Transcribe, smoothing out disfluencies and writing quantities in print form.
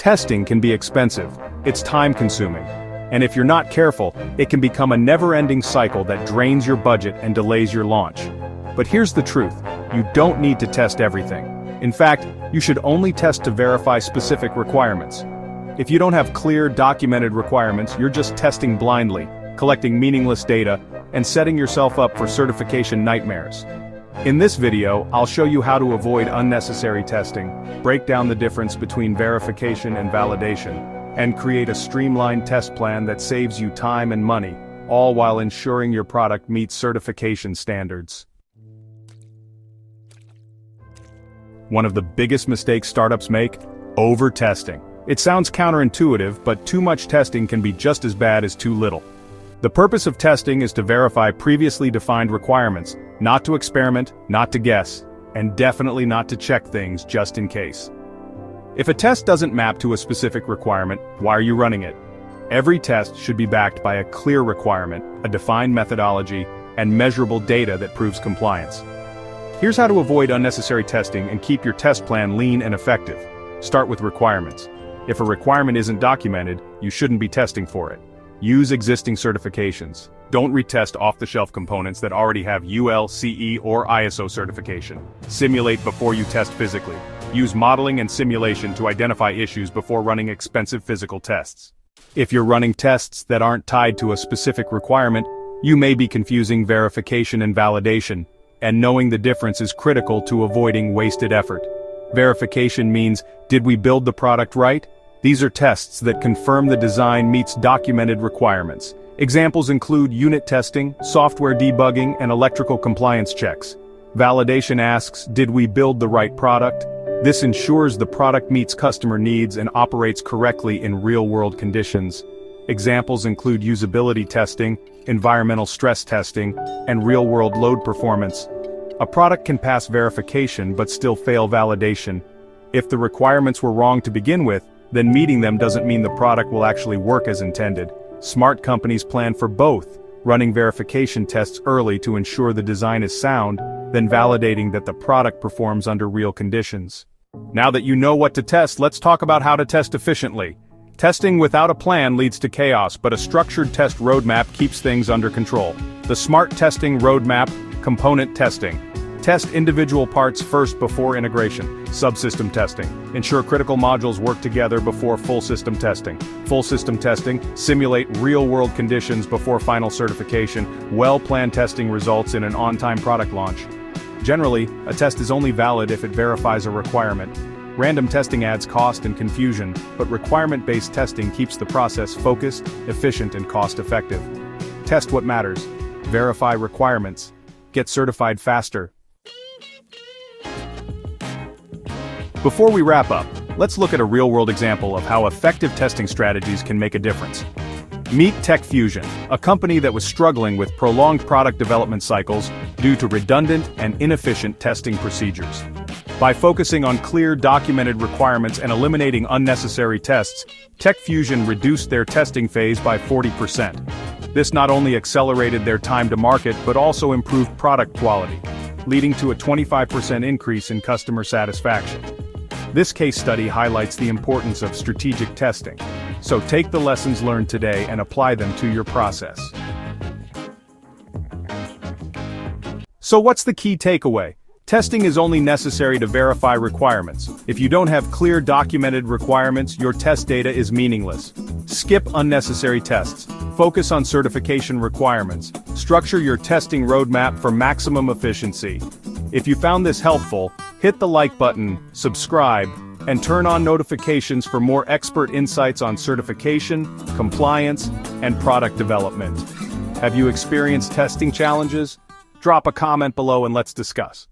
testing can be expensive, it's time-consuming, and if you're not careful, it can become a never-ending cycle that drains your budget and delays your launch. But here's the truth, you don't need to test everything. In fact, you should only test to verify specific requirements. If you don't have clear, documented requirements, you're just testing blindly, collecting meaningless data, and setting yourself up for certification nightmares. In this video, I'll show you how to avoid unnecessary testing, break down the difference between verification and validation, and create a streamlined test plan that saves you time and money, all while ensuring your product meets certification standards. One of the biggest mistakes startups make? Over-testing. It sounds counterintuitive, but too much testing can be just as bad as too little. The purpose of testing is to verify previously defined requirements, not to experiment, not to guess, and definitely not to check things just in case. If a test doesn't map to a specific requirement, why are you running it? Every test should be backed by a clear requirement, a defined methodology, and measurable data that proves compliance. Here's how to avoid unnecessary testing and keep your test plan lean and effective. Start with requirements. If a requirement isn't documented, you shouldn't be testing for it. Use existing certifications. Don't retest off-the-shelf components that already have UL, CE, or ISO certification. Simulate before you test physically. Use modeling and simulation to identify issues before running expensive physical tests. If you're running tests that aren't tied to a specific requirement, you may be confusing verification and validation, and knowing the difference is critical to avoiding wasted effort. Verification means, did we build the product right? These are tests that confirm the design meets documented requirements. Examples include unit testing, software debugging, and electrical compliance checks. Validation asks, did we build the right product? This ensures the product meets customer needs and operates correctly in real-world conditions. Examples include usability testing, environmental stress testing, and real-world load performance. A product can pass verification but still fail validation. If the requirements were wrong to begin with, then meeting them doesn't mean the product will actually work as intended. Smart companies plan for both, running verification tests early to ensure the design is sound, then validating that the product performs under real conditions. Now that you know what to test, let's talk about how to test efficiently. Testing without a plan leads to chaos, but a structured test roadmap keeps things under control. The Smart Testing Roadmap: Component Testing. Test individual parts first before integration. Subsystem testing. Ensure critical modules work together before full system testing. Full system testing. Simulate real-world conditions before final certification. Well-planned testing results in an on-time product launch. Generally, a test is only valid if it verifies a requirement. Random testing adds cost and confusion, but requirement-based testing keeps the process focused, efficient, and cost-effective. Test what matters. Verify requirements. Get certified faster. Before we wrap up, let's look at a real-world example of how effective testing strategies can make a difference. Meet TechFusion, a company that was struggling with prolonged product development cycles due to redundant and inefficient testing procedures. By focusing on clear, documented requirements and eliminating unnecessary tests, TechFusion reduced their testing phase by 40%. This not only accelerated their time to market but also improved product quality, leading to a 25% increase in customer satisfaction. This case study highlights the importance of strategic testing. So take the lessons learned today and apply them to your process. So what's the key takeaway? Testing is only necessary to verify requirements. If you don't have clear documented requirements, your test data is meaningless. Skip unnecessary tests. Focus on certification requirements. Structure your testing roadmap for maximum efficiency. If you found this helpful, hit the like button, subscribe, and turn on notifications for more expert insights on certification, compliance, and product development. Have you experienced testing challenges? Drop a comment below and let's discuss.